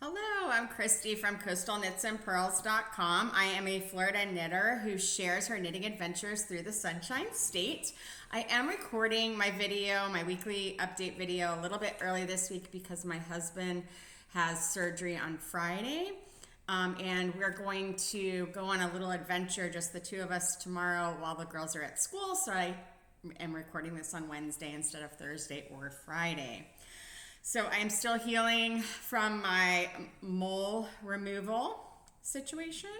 Hello, I'm Christy from CrystalKnitsandPearls.com. I am a Florida knitter who shares her knitting adventures through the Sunshine State. I am recording my video, my weekly update video, a little bit early this week because my husband has surgery on Friday. And we're going to go on a little adventure, just the two of us tomorrow while the girls are at school. So I am recording this on Wednesday instead of Thursday or Friday. So I'm still healing from my mole removal situation.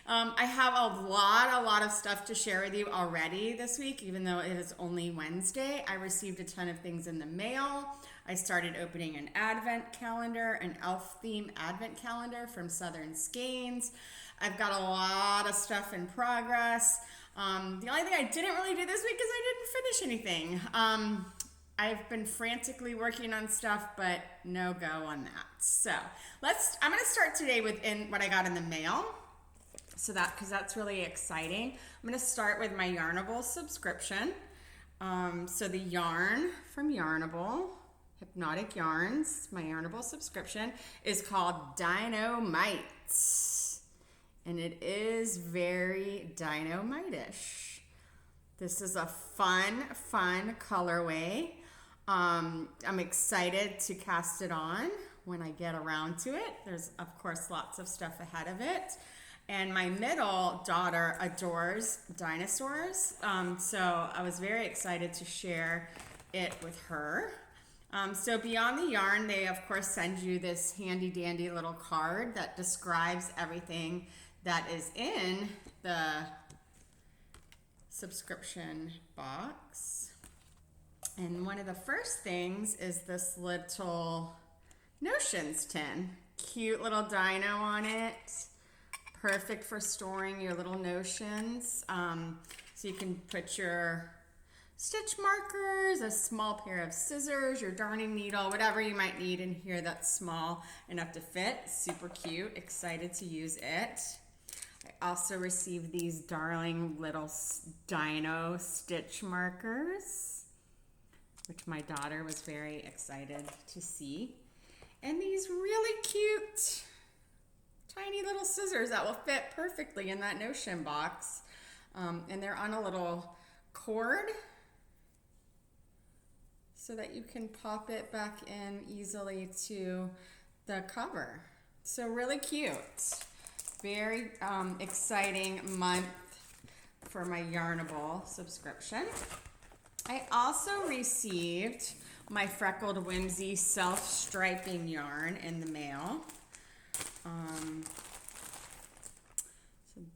I have a lot of stuff to share with you already this week, even though it is only Wednesday. I received a ton of things in the mail. I started opening an advent calendar, an elf theme advent calendar from Southern Skeins. I've got a lot of stuff in progress. The only thing I didn't really do this week is I didn't finish anything. I've been frantically working on stuff, but no go on that. So I'm going to start today with what I got in the mail. Because that's really exciting. I'm going to start with my Yarnable subscription. So the yarn from Yarnable, Hypnotic Yarns, my Yarnable subscription is called Dynamite. And it is very dynamite-ish. This is a fun colorway. I'm excited to cast it on when I get around to it. There's, of course, lots of stuff ahead of it. And my middle daughter adores dinosaurs. So I was very excited to share it with her. So beyond the yarn, they, of course, send you this handy dandy little card that describes everything that is in the subscription box. And one of the first things is this little notions tin. Cute little dino on it. Perfect for storing your little notions. So you can put your stitch markers, a small pair of scissors, your darning needle, whatever you might need in here that's small enough to fit. Super cute. Excited to use it. I also received these darling little dino stitch markers, which my daughter was very excited to see. And these really cute, tiny little scissors that will fit perfectly in that notion box. And they're on a little cord so that you can pop it back in easily to the cover. So really cute. Very exciting month for my Yarnable subscription. I also received my Freckled Whimsy self-striping yarn in the mail. So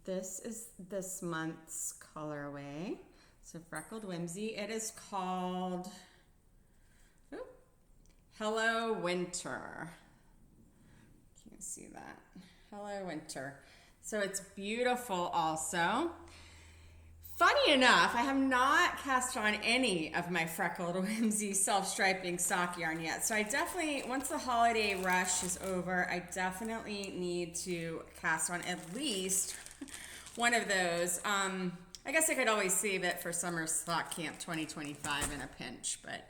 this is this month's colorway. So Freckled Whimsy. It is called Hello Winter. You can see that. Hello Winter. So it's beautiful also. Funny enough, I have not cast on any of my Freckled Whimsy self-striping sock yarn yet. So I definitely, once the holiday rush is over, I definitely need to cast on at least one of those. I guess I could always save it for Summer Sock Camp 2025 in a pinch, but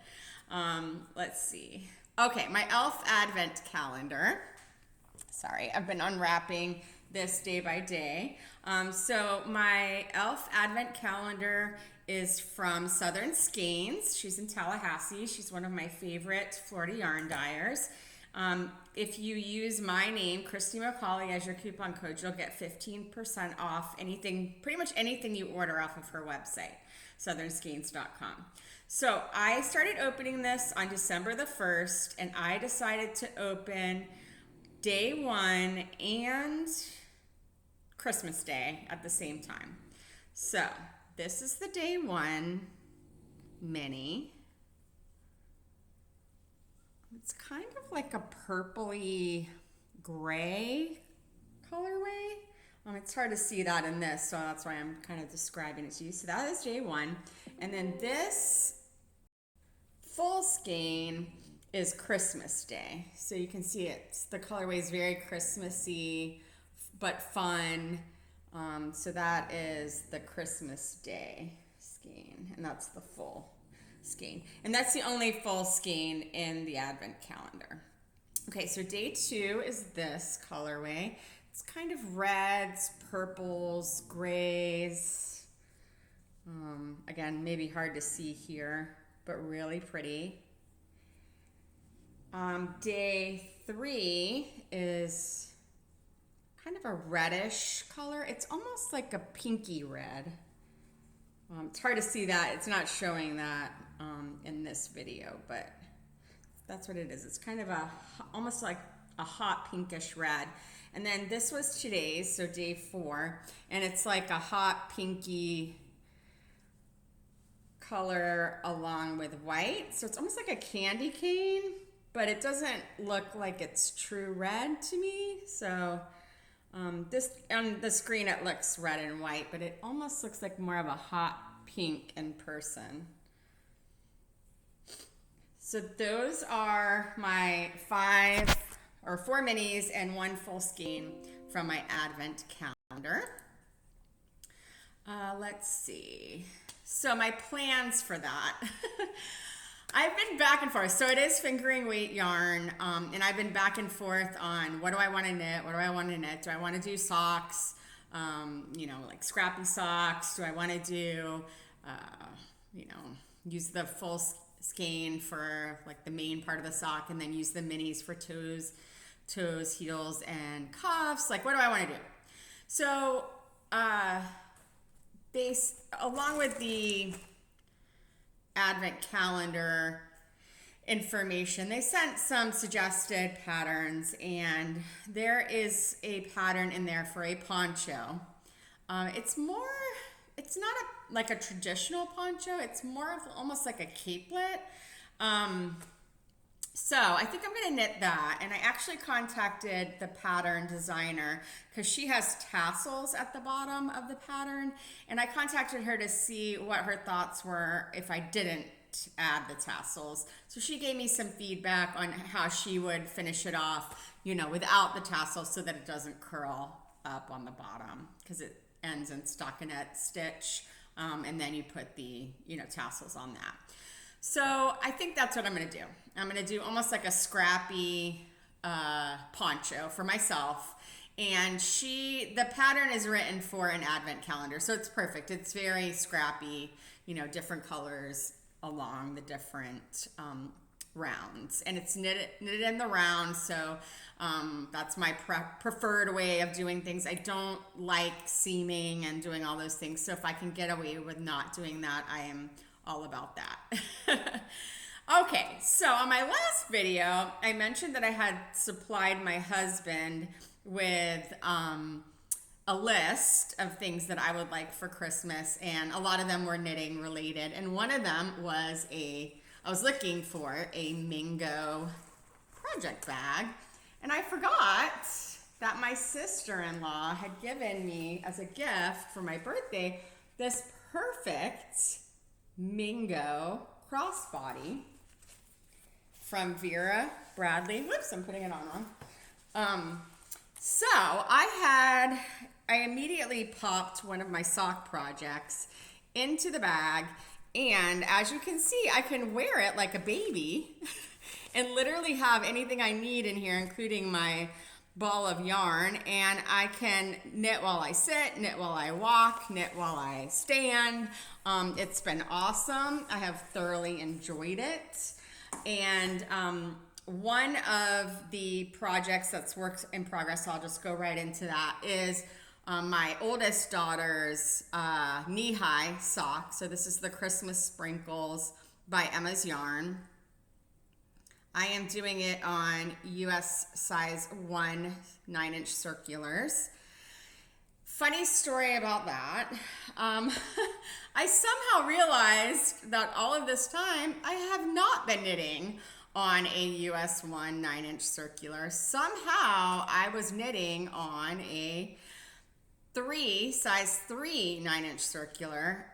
let's see. Okay, my Elf Advent Calendar. Sorry, I've been unwrapping this day by day. So my Elf Advent Calendar is from Southern Skeins. She's in Tallahassee. She's one of my favorite Florida yarn dyers. If you use my name, Christy McCauley, as your coupon code, you'll get 15% off anything, pretty much anything you order off of her website, southernskeins.com. So I started opening this on December the 1st, and I decided to open Day 1 and Christmas Day at the same time. So this is the Day 1 mini. It's kind of like a purpley gray colorway. It's hard to see that in this, so that's why I'm kind of describing it to you. So that is Day 1. And then this full skein is Christmas Day. So you can see the colorway is very Christmassy, but fun. So that is the Christmas Day skein, and that's the full skein. And that's the only full skein in the Advent calendar. Okay, so day 2 is this colorway. It's kind of reds, purples, grays. Again, maybe hard to see here, but really pretty. Day 3 is kind of a reddish color. It's almost like a pinky red. It's hard to see that. It's not showing that in this video, but that's what it is. It's kind of almost like a hot pinkish red. And then this was today's, so day 4, and it's like a hot pinky color along with white. So it's almost like a candy cane, but it doesn't look like it's true red to me. So this on the screen it looks red and white, but it almost looks like more of a hot pink in person. So those are my 4 minis and 1 full skein from my Advent calendar. Let's see. So my plans for that. I've been back and forth. So it is fingering weight yarn, and I've been back and forth on what do I want to knit? What do I want to knit? Do I want to do socks? You know, like scrappy socks? Do I want to do, you know, use the full skein for like the main part of the sock, and then use the minis for toes, heels, and cuffs? Like, what do I want to do? So, along with the Advent calendar information, they sent some suggested patterns, and there is a pattern in there for a poncho. It's not like a traditional poncho. It's more of almost like a capelet. So I think I'm gonna knit that, and I actually contacted the pattern designer because she has tassels at the bottom of the pattern, and I contacted her to see what her thoughts were if I didn't add the tassels. So she gave me some feedback on how she would finish it off, you know, without the tassels, so that it doesn't curl up on the bottom, because it ends in stockinette stitch, and then you put the, you know, tassels on that. So I think that's what I'm gonna do. I'm gonna do almost like a scrappy poncho for myself. And the pattern is written for an Advent calendar, so it's perfect. It's very scrappy, you know, different colors along the different rounds. And it's knitted in the round, so that's my preferred way of doing things. I don't like seaming and doing all those things, so if I can get away with not doing that, I am all about that. Okay, so on my last video, I mentioned that I had supplied my husband with a list of things that I would like for Christmas, and a lot of them were knitting related, and one of them was I was looking for a Mingo project bag, and I forgot that my sister-in-law had given me as a gift for my birthday this perfect Mingo crossbody from Vera Bradley. Whoops, I'm putting it on wrong. So I immediately popped one of my sock projects into the bag, and as you can see, I can wear it like a baby and literally have anything I need in here, including my ball of yarn, and I can knit while I sit, knit while I walk, knit while I stand. It's been awesome. I have thoroughly enjoyed it. And one of the projects that's work in progress, so I'll just go right into that, is my oldest daughter's knee-high sock. So this is the Christmas Sprinkles by Emma's Yarn. I am doing it on US size 1 9-inch circulars. Funny story about that. I somehow realized that all of this time I have not been knitting on a US 1 9-inch circular. Somehow I was knitting on a size 3 9-inch circular.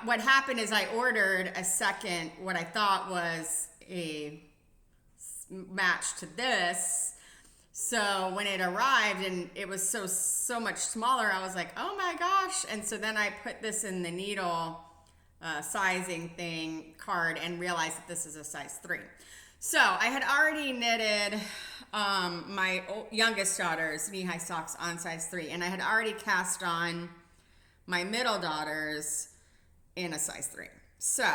What happened is I ordered a second, what I thought was a match to this. So when it arrived and it was so much smaller, I was like, oh my gosh. And so then I put this in the needle sizing card and realized that this is a size 3. So I had already knitted my youngest daughter's knee-high socks on size 3, and I had already cast on my middle daughter's in a size 3. So,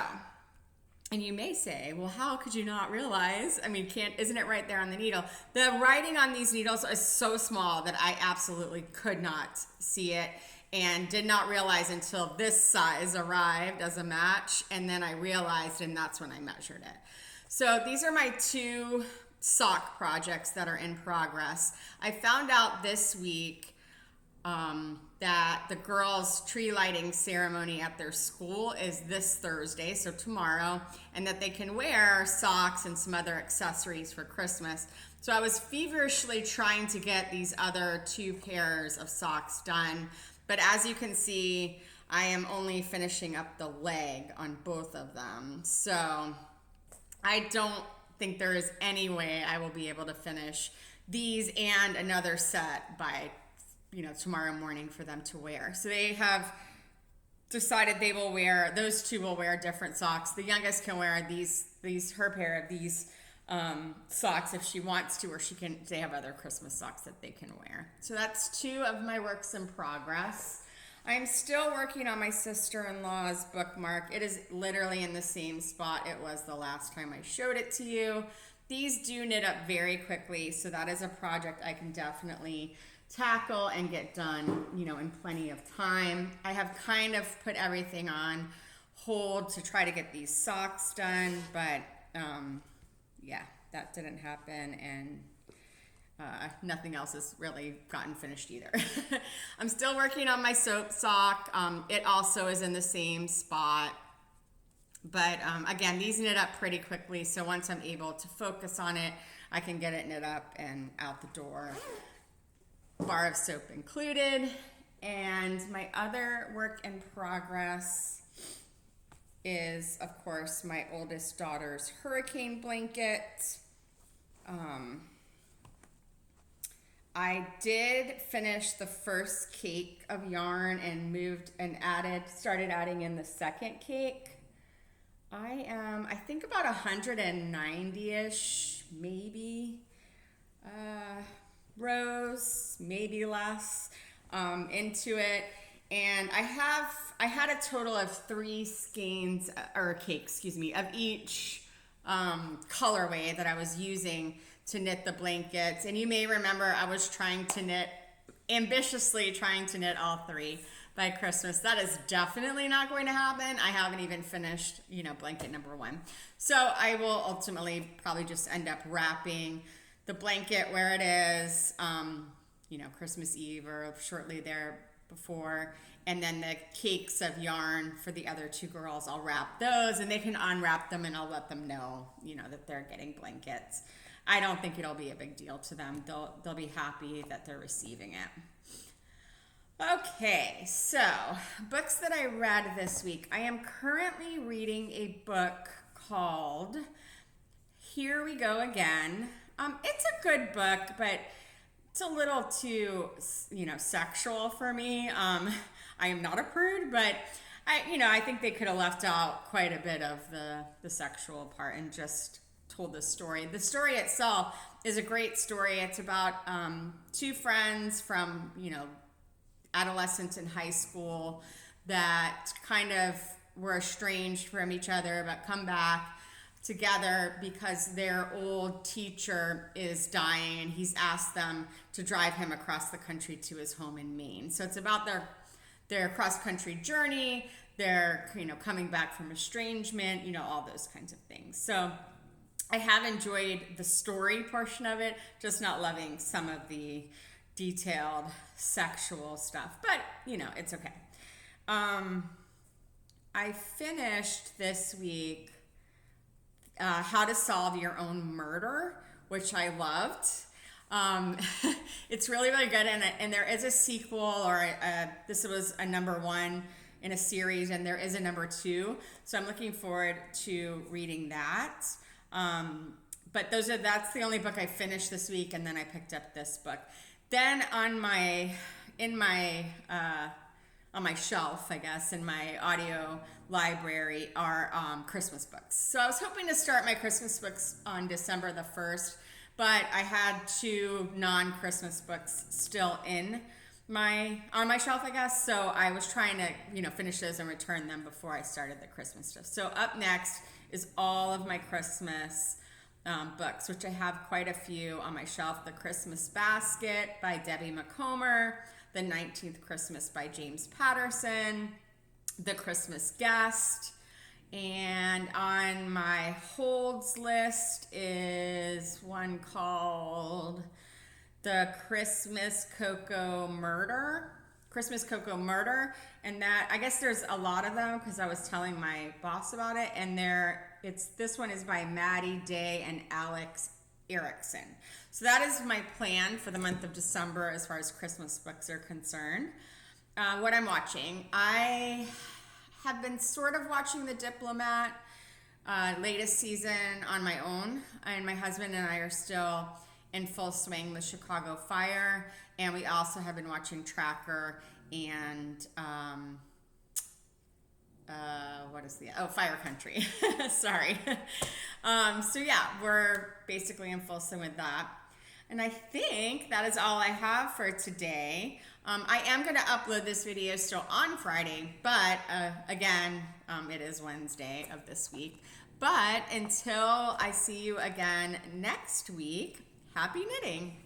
and you may say, well, how could you not realize? I mean, isn't it right there on the needle? The writing on these needles is so small that I absolutely could not see it, and did not realize until this size arrived as a match, and then I realized, and that's when I measured it. So these are my 2 sock projects that are in progress. I found out this week that the girls' tree lighting ceremony at their school is this Thursday, so tomorrow, and that they can wear socks and some other accessories for Christmas. So I was feverishly trying to get these other 2 pairs of socks done, but as you can see, I am only finishing up the leg on both of them. So I don't think there is any way I will be able to finish these and another set by tomorrow morning for them to wear. So they have decided those 2 will wear different socks. The youngest can wear her pair of these socks if she wants to, or they have other Christmas socks that they can wear. So that's 2 of my works in progress. I'm still working on my sister-in-law's bookmark. It is literally in the same spot it was the last time I showed it to you. These do knit up very quickly, so that is a project I can definitely tackle and get done, in plenty of time. I have kind of put everything on hold to try to get these socks done, but yeah, that didn't happen, and nothing else has really gotten finished either. I'm still working on my soap sock. It also is in the same spot, but again, these knit up pretty quickly, so once I'm able to focus on it, I can get it knit up and out the door. Bar of soap included. And my other work in progress is, of course, my oldest daughter's hurricane blanket. I did finish the first cake of yarn and started adding in the second cake. I am, I think, about 190-ish, maybe. Rows, maybe less, into it, and I had a total of 3 cakes, of each colorway that I was using to knit the blankets. And you may remember I was ambitiously trying to knit all 3 by Christmas. That is definitely not going to happen. I haven't even finished, blanket number 1. So I will ultimately probably just end up wrapping the blanket where it is, Christmas Eve or shortly there before. And then the cakes of yarn for the other 2 girls, I'll wrap those, and they can unwrap them, and I'll let them know, that they're getting blankets. I don't think it'll be a big deal to them. They'll be happy that they're receiving it. Okay, so books that I read this week. I am currently reading a book called Here We Go Again. It's a good book, but it's a little too, sexual for me. I am not a prude, but I think they could have left out quite a bit of the sexual part and just told the story. The story itself is a great story. It's about 2 friends from, adolescence and high school that kind of were estranged from each other, but come back together because their old teacher is dying, and he's asked them to drive him across the country to his home in Maine. So it's about their cross-country journey, their coming back from estrangement, all those kinds of things. So I have enjoyed the story portion of it, just not loving some of the detailed sexual stuff, but it's okay. I finished this week How to Solve Your Own Murder, which I loved. It's really, really good, and there is a sequel, or this was a number 1 in a series, and there is a number 2, so I'm looking forward to reading that. But that's the only book I finished this week, and then I picked up this book. Then on my shelf, I guess, in my audio library are Christmas books. So I was hoping to start my Christmas books on December the 1st, but I had 2 non-Christmas books still on my shelf, I guess. So I was trying to, finish those and return them before I started the Christmas stuff. So up next is all of my Christmas books, which I have quite a few on my shelf. The Christmas Basket by Debbie McComber, The 19th Christmas by James Patterson, The Christmas Guest, and on my holds list is one called The Christmas Cocoa Murder, and that, I guess there's a lot of them because I was telling my boss about it, and this one is by Maddie Day and Alex Erickson. So that is my plan for the month of December as far as Christmas books are concerned. What I'm watching, I have been sort of watching The Diplomat latest season on my own, and my husband and I are still in full swing with Chicago Fire, and we also have been watching Tracker and Fire Country. Sorry. So yeah, we're basically in full swing with that. And I think that is all I have for today. I am going to upload this video still on Friday, but again, it is Wednesday of this week. But until I see you again next week, happy knitting.